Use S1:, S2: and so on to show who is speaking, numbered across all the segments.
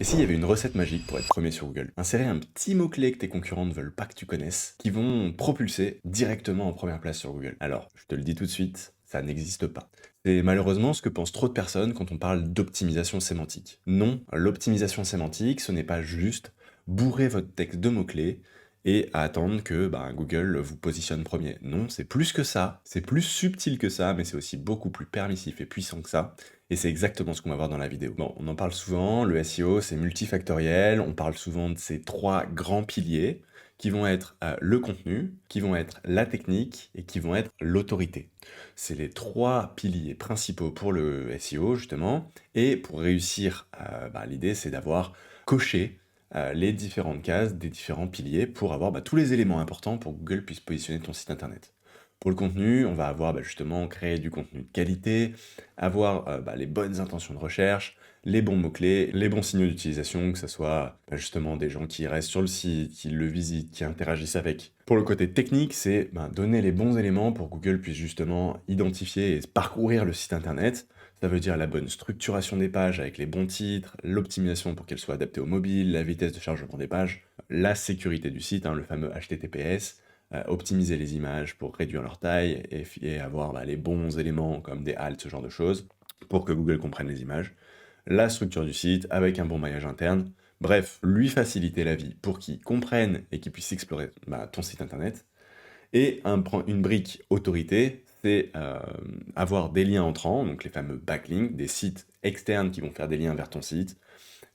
S1: s'il y avait une recette magique pour être premier sur Google? Insérer un petit mot-clé que tes concurrents ne veulent pas que tu connaisses, qui vont propulser directement en première place sur Google. Alors, je te le dis tout de suite, ça n'existe pas. C'est malheureusement ce que pensent trop de personnes quand on parle d'optimisation sémantique. Non, l'optimisation sémantique, ce n'est pas juste bourrer votre texte de mots-clés et à attendre que Google vous positionne premier. Non, c'est plus que ça, c'est plus subtil que ça, mais c'est aussi beaucoup plus permissif et puissant que ça. Et c'est exactement ce qu'on va voir dans la vidéo. Bon, on en parle souvent, le SEO c'est multifactoriel, on parle souvent de ces trois grands piliers qui vont être le contenu, qui vont être la technique et qui vont être l'autorité. C'est les trois piliers principaux pour le SEO justement, et pour réussir, l'idée c'est d'avoir coché les différentes cases des différents piliers pour avoir tous les éléments importants pour que Google puisse positionner ton site internet. Pour le contenu, on va avoir justement créer du contenu de qualité, avoir les bonnes intentions de recherche, les bons mots-clés, les bons signaux d'utilisation, que ce soit justement des gens qui restent sur le site, qui le visitent, qui interagissent avec. Pour le côté technique, c'est donner les bons éléments pour que Google puisse justement identifier et parcourir le site internet. Ça veut dire la bonne structuration des pages avec les bons titres, l'optimisation pour qu'elles soient adaptées au mobile, la vitesse de chargement des pages, la sécurité du site, le fameux HTTPS, optimiser les images pour réduire leur taille et avoir les bons éléments comme des halts, ce genre de choses, pour que Google comprenne les images, la structure du site avec un bon maillage interne, bref, lui faciliter la vie pour qu'il comprenne et qu'il puisse explorer ton site internet. Et une brique autorité, c'est avoir des liens entrants, donc les fameux backlinks, des sites externes qui vont faire des liens vers ton site,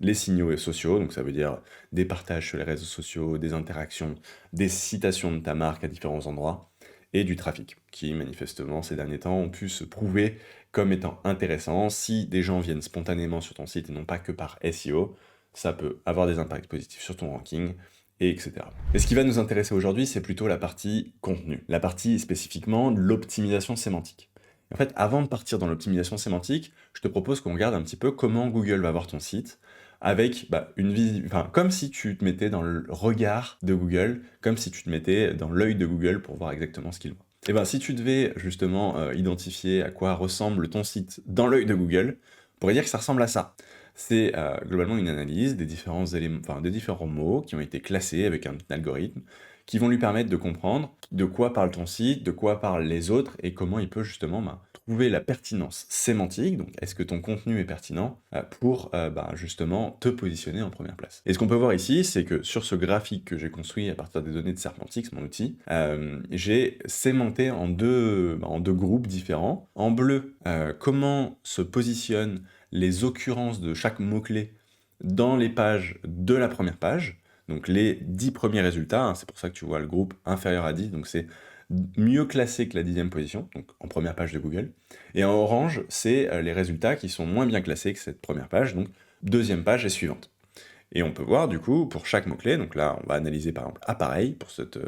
S1: les signaux sociaux, donc ça veut dire des partages sur les réseaux sociaux, des interactions, des citations de ta marque à différents endroits, et du trafic, qui manifestement ces derniers temps ont pu se prouver comme étant intéressant. Si des gens viennent spontanément sur ton site et non pas que par SEO, ça peut avoir des impacts positifs sur ton ranking, et etc. Et ce qui va nous intéresser aujourd'hui, c'est plutôt la partie contenu, la partie spécifiquement de l'optimisation sémantique. En fait, avant de partir dans l'optimisation sémantique, je te propose qu'on regarde un petit peu comment Google va voir ton site, avec comme si tu te mettais dans le regard de Google, comme si tu te mettais dans l'œil de Google pour voir exactement ce qu'il voit. Et si tu devais justement identifier à quoi ressemble ton site dans l'œil de Google, on pourrait dire que ça ressemble à ça. C'est globalement une analyse des différents éléments, des différents mots qui ont été classés avec un algorithme qui vont lui permettre de comprendre de quoi parle ton site, de quoi parlent les autres et comment il peut justement trouver la pertinence sémantique, donc est-ce que ton contenu est pertinent pour justement te positionner en première place. Et ce qu'on peut voir ici, c'est que sur ce graphique que j'ai construit à partir des données de Serpentix, mon outil, j'ai segmenté en deux groupes différents. En bleu, comment se positionnent les occurrences de chaque mot-clé dans les pages de la première page, donc les 10 premiers résultats, c'est pour ça que tu vois le groupe inférieur à 10, donc c'est mieux classé que la 10e position, donc en première page de Google. Et en orange, c'est les résultats qui sont moins bien classés que cette première page, donc deuxième page et suivante. Et on peut voir du coup pour chaque mot-clé, donc là on va analyser par exemple appareil pour cette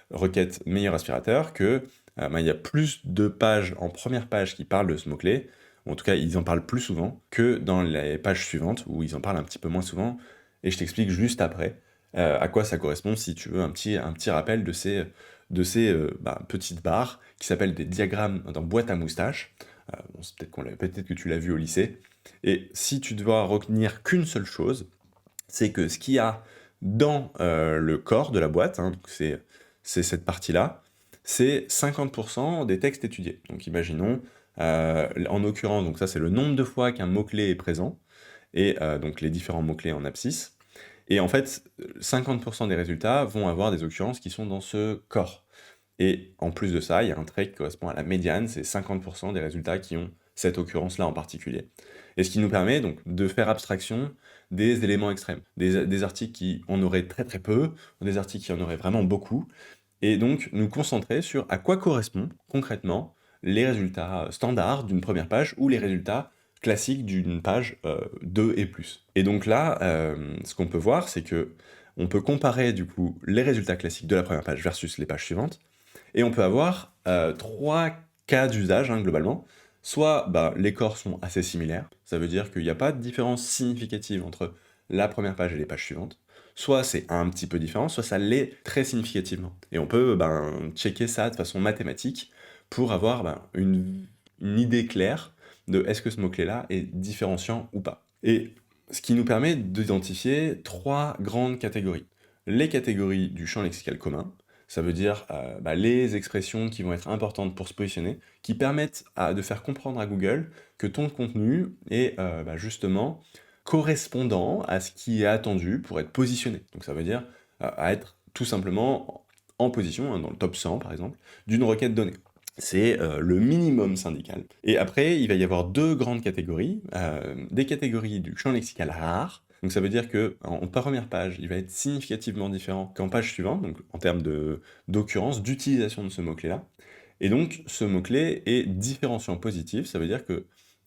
S1: requête meilleur aspirateur, que il y a plus de pages en première page qui parlent de ce mot-clé, ou en tout cas ils en parlent plus souvent que dans les pages suivantes où ils en parlent un petit peu moins souvent, et je t'explique juste après à quoi ça correspond si tu veux un petit rappel de ces petites barres qui s'appellent des diagrammes dans boîte à moustaches. Peut-être que tu l'as vu au lycée. Et si tu dois retenir qu'une seule chose, c'est que ce qu'il y a dans le corps de la boîte, donc c'est cette partie-là, c'est 50% des textes étudiés. Donc imaginons, en l'occurrence, donc ça c'est le nombre de fois qu'un mot-clé est présent, et donc les différents mots-clés en abscisse. Et en fait, 50% des résultats vont avoir des occurrences qui sont dans ce corps. Et en plus de ça, il y a un trait qui correspond à la médiane, c'est 50% des résultats qui ont cette occurrence-là en particulier. Et ce qui nous permet donc de faire abstraction des éléments extrêmes, des articles qui en auraient très très peu, ou des articles qui en auraient vraiment beaucoup, et donc nous concentrer sur à quoi correspondent concrètement les résultats standards d'une première page ou les résultats classiques d'une page 2 et plus. Et donc là, ce qu'on peut voir, c'est que on peut comparer du coup les résultats classiques de la première page versus les pages suivantes, et on peut avoir trois cas d'usage globalement. Soit les corps sont assez similaires, ça veut dire qu'il n'y a pas de différence significative entre la première page et les pages suivantes. Soit c'est un petit peu différent, soit ça l'est très significativement. Et on peut checker ça de façon mathématique pour avoir une idée claire de est-ce que ce mot-clé-là est différenciant ou pas. Et Ce qui nous permet d'identifier 3 grandes catégories. Les catégories du champ lexical commun, ça veut dire les expressions qui vont être importantes pour se positionner, qui permettent de faire comprendre à Google que ton contenu est justement correspondant à ce qui est attendu pour être positionné. Donc ça veut dire à être tout simplement en position, hein, dans le top 100 par exemple, d'une requête donnée. C'est le minimum syndical. Et après, il va y avoir 2 grandes catégories, des catégories du champ lexical rare. Donc ça veut dire qu'en première page, il va être significativement différent qu'en page suivante, donc en termes d'occurrence, d'utilisation de ce mot-clé-là. Et donc ce mot-clé est différenciant positif, ça veut dire que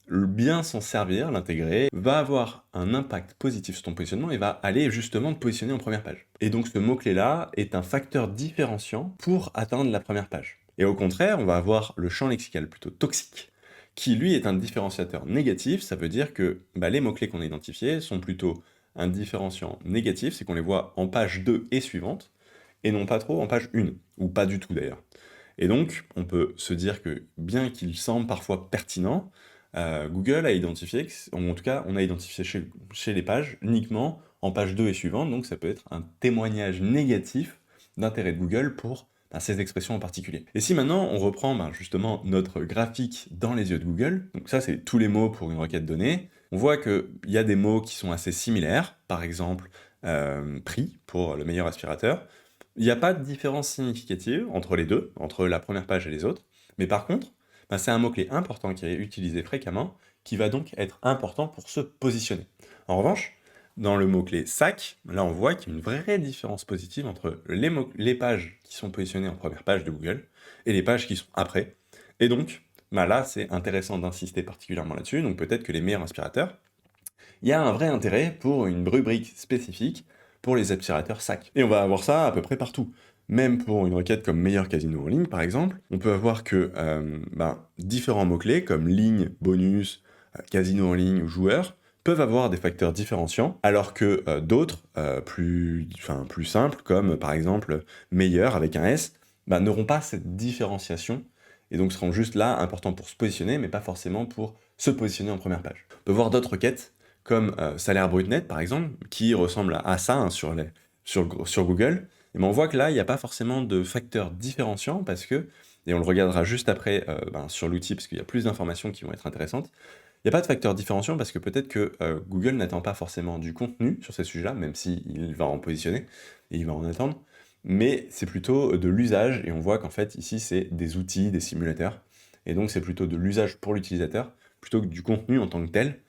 S1: bien s'en servir, l'intégrer, va avoir un impact positif sur ton positionnement et va aller justement te positionner en première page. Et donc ce mot-clé-là est un facteur différenciant pour atteindre la première page. Et au contraire, on va avoir le champ lexical plutôt toxique, qui lui est un différenciateur négatif, ça veut dire que les mots-clés qu'on a identifiés sont plutôt un différenciant négatif, c'est qu'on les voit en page 2 et suivante, et non pas trop en page 1, ou pas du tout d'ailleurs. Et donc, on peut se dire que bien qu'il semble parfois pertinent, Google a identifié, ou en tout cas, on a identifié chez les pages uniquement en page 2 et suivante, donc ça peut être un témoignage négatif d'intérêt de Google pour ces expressions en particulier. Et si maintenant on reprend justement notre graphique dans les yeux de Google, donc ça c'est tous les mots pour une requête donnée, on voit qu'il y a des mots qui sont assez similaires, par exemple prix pour le meilleur aspirateur. Il n'y a pas de différence significative entre les deux, entre la première page et les autres, mais par contre, c'est un mot-clé important qui est utilisé fréquemment, qui va donc être important pour se positionner. En revanche, dans le mot-clé sac, là on voit qu'il y a une vraie différence positive entre les pages qui sont positionnées en première page de Google et les pages qui sont après. Et donc, là c'est intéressant d'insister particulièrement là-dessus, donc peut-être que les meilleurs aspirateurs, il y a un vrai intérêt pour une rubrique spécifique pour les aspirateurs sac. Et on va avoir ça à peu près partout. Même pour une requête comme meilleur casino en ligne, par exemple, on peut avoir que différents mots-clés comme ligne, bonus, casino en ligne ou joueur peuvent avoir des facteurs différenciants, alors que d'autres, plus simples, comme par exemple meilleur avec un S, n'auront pas cette différenciation et donc seront juste là importants pour se positionner, mais pas forcément pour se positionner en première page. On peut voir d'autres requêtes comme salaire brut net par exemple, qui ressemble à ça hein, sur Google, mais on voit que là, il n'y a pas forcément de facteurs différenciants parce que, et on le regardera juste après sur l'outil parce qu'il y a plus d'informations qui vont être intéressantes, il n'y a pas de facteurs différenciants parce que peut-être que Google n'attend pas forcément du contenu sur ces sujets-là, même s'il va en positionner et il va en attendre, mais c'est plutôt de l'usage et on voit qu'en fait ici c'est des outils, des simulateurs, et donc c'est plutôt de l'usage pour l'utilisateur plutôt que du contenu en tant que tel.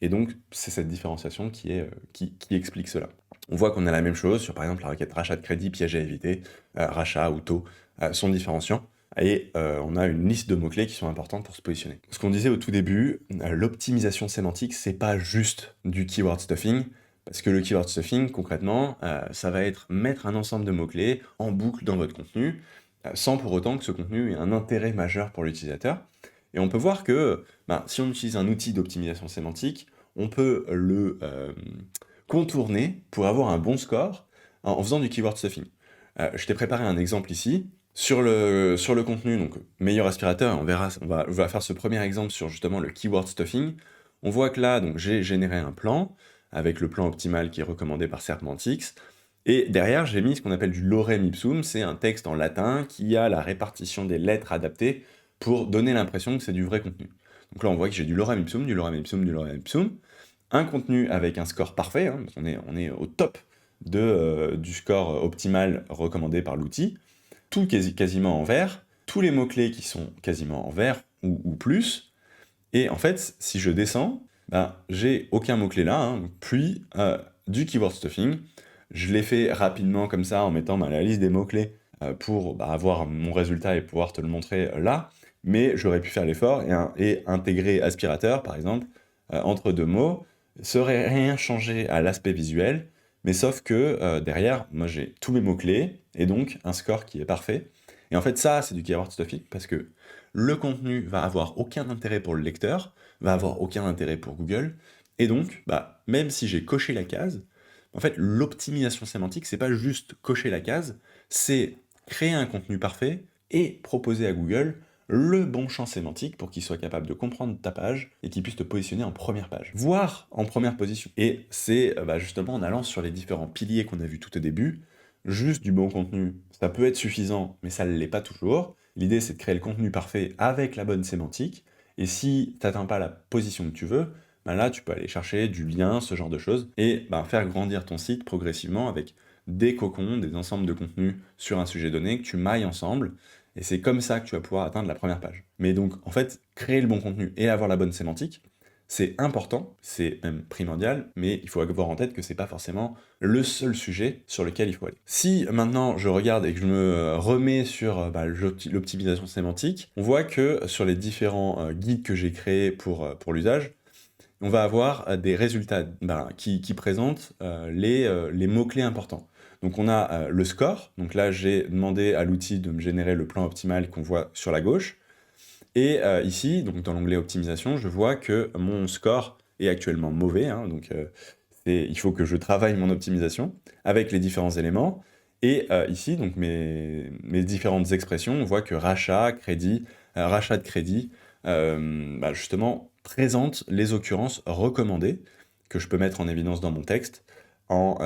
S1: Et donc, c'est cette différenciation qui explique cela. On voit qu'on a la même chose sur, par exemple, la requête rachat de crédit, piège à éviter, rachat ou taux sont différenciants. Et on a une liste de mots-clés qui sont importantes pour se positionner. Ce qu'on disait au tout début, l'optimisation sémantique, c'est pas juste du keyword stuffing, parce que le keyword stuffing, concrètement, ça va être mettre un ensemble de mots-clés en boucle dans votre contenu, sans pour autant que ce contenu ait un intérêt majeur pour l'utilisateur. Et on peut voir que si on utilise un outil d'optimisation sémantique, on peut le contourner pour avoir un bon score en faisant du keyword stuffing. Je t'ai préparé un exemple ici. Sur le contenu, donc meilleur aspirateur, on va faire ce premier exemple sur justement le keyword stuffing. On voit que là, donc j'ai généré un plan avec le plan optimal qui est recommandé par Semantics. Et derrière, j'ai mis ce qu'on appelle du lorem ipsum, c'est un texte en latin qui a la répartition des lettres adaptées pour donner l'impression que c'est du vrai contenu. Donc là, on voit que j'ai du lorem ipsum, du lorem ipsum, du lorem ipsum, un contenu avec un score parfait, hein, on est au top du score optimal recommandé par l'outil, tout quasiment en vert, tous les mots-clés qui sont quasiment en vert ou plus, et en fait, si je descends, j'ai aucun mot-clé là, hein, puis du keyword stuffing. Je l'ai fait rapidement comme ça en mettant la liste des mots-clés pour avoir mon résultat et pouvoir te le montrer là, mais j'aurais pu faire l'effort et intégrer aspirateur, par exemple, entre deux mots, ça aurait rien changé à l'aspect visuel, mais sauf que derrière, moi j'ai tous mes mots-clés, et donc un score qui est parfait. Et en fait, ça, c'est du keyword stuffing, parce que le contenu va avoir aucun intérêt pour le lecteur, va avoir aucun intérêt pour Google, et donc, même si j'ai coché la case, en fait, l'optimisation sémantique, c'est pas juste cocher la case, c'est créer un contenu parfait et proposer à Google le bon champ sémantique pour qu'il soit capable de comprendre ta page et qu'il puisse te positionner en première page, voire en première position. Et c'est justement en allant sur les différents piliers qu'on a vus tout au début, juste du bon contenu, ça peut être suffisant, mais ça ne l'est pas toujours. L'idée, c'est de créer le contenu parfait avec la bonne sémantique, et si tu n'atteins pas la position que tu veux, là, tu peux aller chercher du lien, ce genre de choses, et faire grandir ton site progressivement avec des cocons, des ensembles de contenus sur un sujet donné que tu mailles ensemble, et c'est comme ça que tu vas pouvoir atteindre la première page. Mais donc, en fait, créer le bon contenu et avoir la bonne sémantique, c'est important, c'est même primordial, mais il faut avoir en tête que c'est pas forcément le seul sujet sur lequel il faut aller. Si maintenant je regarde et que je me remets sur l'optimisation sémantique, on voit que sur les différents guides que j'ai créés pour l'usage, on va avoir des résultats qui présentent les mots-clés importants. Donc on a le score, donc là j'ai demandé à l'outil de me générer le plan optimal qu'on voit sur la gauche, et ici, donc dans l'onglet optimisation, je vois que mon score est actuellement mauvais, hein, donc il faut que je travaille mon optimisation avec les différents éléments. Et ici, donc mes différentes expressions, on voit que rachat, crédit, rachat de crédit, justement, présente les occurrences recommandées que je peux mettre en évidence dans mon texte en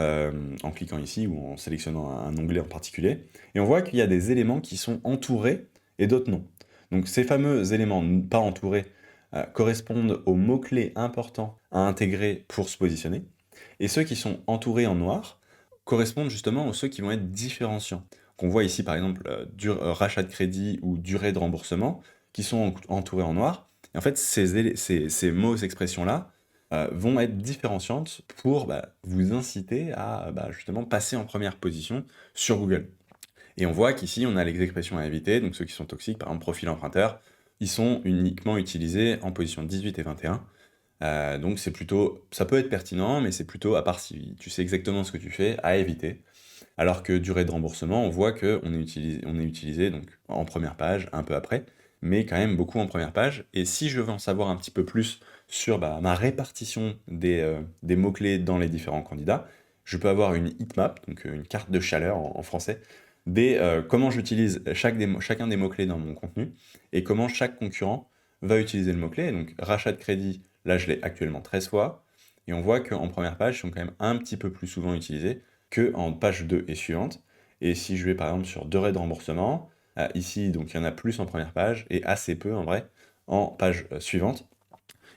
S1: cliquant ici ou en sélectionnant un onglet en particulier. Et on voit qu'il y a des éléments qui sont entourés et d'autres non. Donc ces fameux éléments pas entourés correspondent aux mots-clés importants à intégrer pour se positionner, et ceux qui sont entourés en noir correspondent justement aux ceux qui vont être différenciants. Qu'on voit ici par exemple rachat de crédit ou durée de remboursement, qui sont entourés en noir. Et en fait, ces mots, ces expressions-là, vont être différenciantes pour vous inciter à justement passer en première position sur Google. Et on voit qu'ici, on a les expressions à éviter, donc ceux qui sont toxiques, par exemple profil emprunteur, ils sont uniquement utilisés en position 18 et 21. Donc c'est plutôt, ça peut être pertinent, mais c'est plutôt, à part si tu sais exactement ce que tu fais, à éviter. Alors que durée de remboursement, on voit qu'on est utilisé donc en première page, un peu après, mais quand même beaucoup en première page. Et si je veux en savoir un petit peu plus sur ma répartition des mots-clés dans les différents candidats, je peux avoir une heatmap, donc une carte de chaleur en français, comment j'utilise chacun des mots-clés dans mon contenu et comment chaque concurrent va utiliser le mot-clé. Donc rachat de crédit, là je l'ai actuellement 13 fois, et on voit qu'en première page, ils sont quand même un petit peu plus souvent utilisés qu'en page 2 et suivante. Et si je vais par exemple sur durée de remboursement, ici donc il y en a plus en première page et assez peu en vrai en page suivante.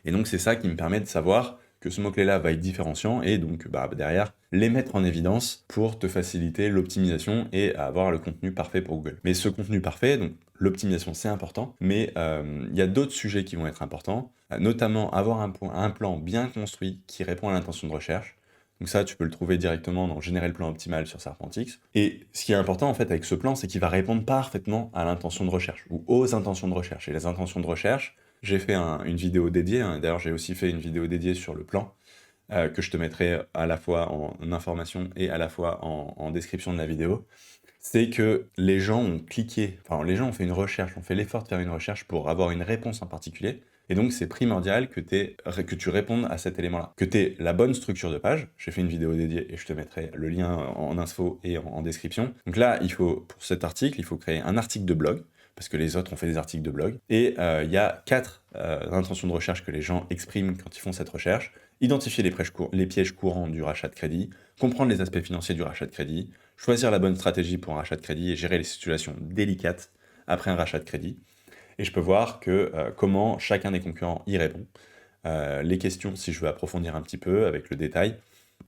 S1: Et donc c'est ça qui me permet de savoir que ce mot-clé-là va être différenciant et donc derrière les mettre en évidence pour te faciliter l'optimisation et avoir le contenu parfait pour Google. Mais ce contenu parfait, donc l'optimisation c'est important, mais il y a d'autres sujets qui vont être importants, notamment avoir un plan bien construit qui répond à l'intention de recherche. Donc ça, tu peux le trouver directement dans Générer le plan optimal sur Serpentix. Et ce qui est important en fait avec ce plan, c'est qu'il va répondre parfaitement à l'intention de recherche ou aux intentions de recherche. Et les intentions de recherche, j'ai fait une vidéo dédiée, hein. D'ailleurs j'ai aussi fait une vidéo dédiée sur le plan, que je te mettrai à la fois en information et à la fois en description de la vidéo. C'est que les gens ont cliqué, enfin les gens ont fait une recherche, ont fait l'effort de faire une recherche pour avoir une réponse en particulier, et donc c'est primordial que tu répondes à cet élément-là, que tu aies la bonne structure de page. J'ai fait une vidéo dédiée et je te mettrai le lien en info et en description. Donc là, pour cet article, il faut créer un article de blog, parce que les autres ont fait des articles de blog. Et il y a 4 intentions de recherche que les gens expriment quand ils font cette recherche. Identifier les pièges courants du rachat de crédit, comprendre les aspects financiers du rachat de crédit, choisir la bonne stratégie pour un rachat de crédit et gérer les situations délicates après un rachat de crédit. Et je peux voir comment chacun des concurrents y répond. Les questions, si je veux approfondir un petit peu avec le détail.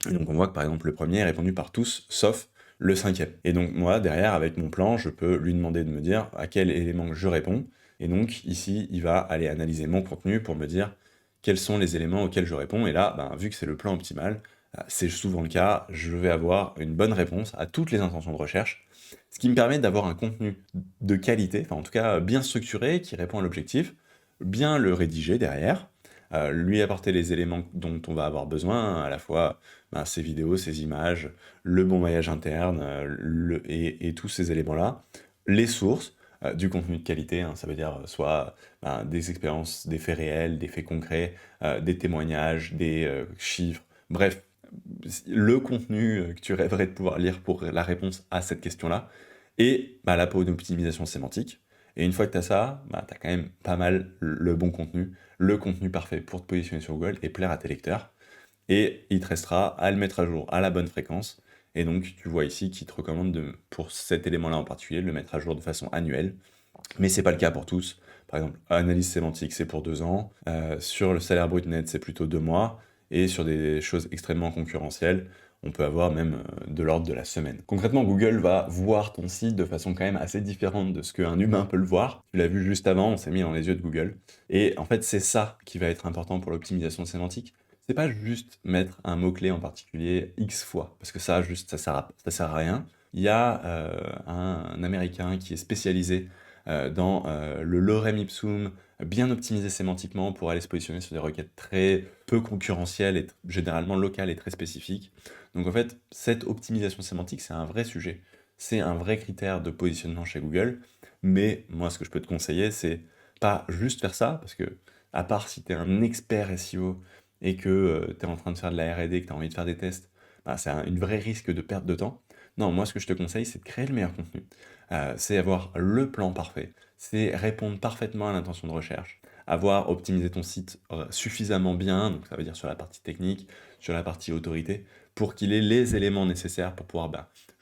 S1: Et donc on voit que par exemple le premier est répondu par tous, sauf le 5e. Et donc moi, derrière, avec mon plan, je peux lui demander de me dire à quel élément je réponds. Et donc ici, il va aller analyser mon contenu pour me dire quels sont les éléments auxquels je réponds. Et là, vu que c'est le plan optimal, c'est souvent le cas, je vais avoir une bonne réponse à toutes les intentions de recherche, ce qui me permet d'avoir un contenu de qualité, enfin en tout cas bien structuré, qui répond à l'objectif, bien le rédiger derrière, lui apporter les éléments dont on va avoir besoin, à la fois ces vidéos, ces images, le bon maillage interne, et tous ces éléments-là, les sources, du contenu de qualité, hein, ça veut dire soit des expériences, des faits réels, des faits concrets, des témoignages, des chiffres, bref, le contenu que tu rêverais de pouvoir lire pour la réponse à cette question-là, et la peau d'optimisation sémantique. Et une fois que tu as ça, bah, tu as quand même pas mal le bon contenu, le contenu parfait pour te positionner sur Google et plaire à tes lecteurs. Et il te restera à le mettre à jour à la bonne fréquence. Et donc, tu vois ici qu'il te recommande pour cet élément-là en particulier, de le mettre à jour de façon annuelle. Mais c'est pas le cas pour tous. Par exemple, analyse sémantique, c'est pour 2 ans. Sur le salaire brut net, c'est plutôt 2 mois. Et sur des choses extrêmement concurrentielles, on peut avoir même de l'ordre de la semaine. Concrètement, Google va voir ton site de façon quand même assez différente de ce qu'un humain peut le voir. Tu l'as vu juste avant, on s'est mis dans les yeux de Google. Et en fait, c'est ça qui va être important pour l'optimisation sémantique. C'est pas juste mettre un mot-clé en particulier X fois, parce que ça, juste, ça sert à rien. Il y a un Américain qui est spécialisé dans le lorem ipsum, bien optimisé sémantiquement pour aller se positionner sur des requêtes très peu concurrentielles et généralement locales et très spécifiques. Donc en fait, cette optimisation sémantique, c'est un vrai sujet. C'est un vrai critère de positionnement chez Google. Mais moi, ce que je peux te conseiller, c'est pas juste faire ça, parce que à part si tu es un expert SEO et que tu es en train de faire de la R&D, que tu as envie de faire des tests, bah, c'est un vrai risque de perte de temps. Non, moi, ce que je te conseille, c'est de créer le meilleur contenu. C'est avoir le plan parfait, c'est répondre parfaitement à l'intention de recherche, avoir optimisé ton site suffisamment bien, donc ça veut dire sur la partie technique, sur la partie autorité, pour qu'il ait les éléments nécessaires pour pouvoir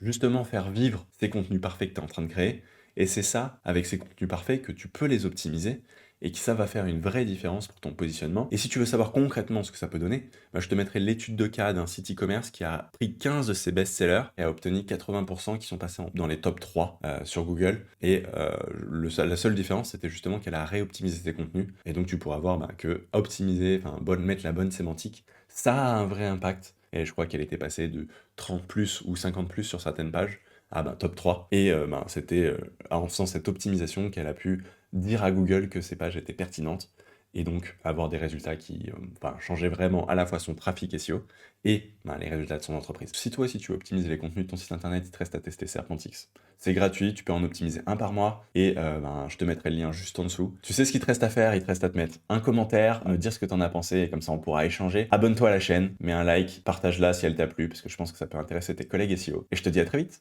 S1: justement faire vivre ces contenus parfaits que tu es en train de créer. Et c'est ça, avec ces contenus parfaits, que tu peux les optimiser et que ça va faire une vraie différence pour ton positionnement. Et si tu veux savoir concrètement ce que ça peut donner, bah, je te mettrai l'étude de cas d'un site e-commerce qui a pris 15 de ses best-sellers et a obtenu 80% qui sont passés dans les top 3 sur Google. Et la seule différence, c'était justement qu'elle a réoptimisé ses contenus. Et donc tu pourras voir que optimiser, mettre la bonne sémantique, ça a un vrai impact. Et je crois qu'elle était passée de 30 plus ou 50 plus sur certaines pages à top 3. Et c'était en faisant cette optimisation qu'elle a pu dire à Google que ces pages étaient pertinentes et donc avoir des résultats qui changeaient vraiment à la fois son trafic SEO et les résultats de son entreprise. Si toi aussi tu optimises les contenus de ton site internet, il te reste à tester Serpentix. C'est gratuit, tu peux en optimiser un par mois et je te mettrai le lien juste en dessous. Tu sais ce qu'il te reste à faire, il te reste à te mettre un commentaire, me dire ce que t'en as pensé et comme ça on pourra échanger. Abonne-toi à la chaîne, mets un like, partage-la si elle t'a plu parce que je pense que ça peut intéresser tes collègues SEO. Et je te dis à très vite.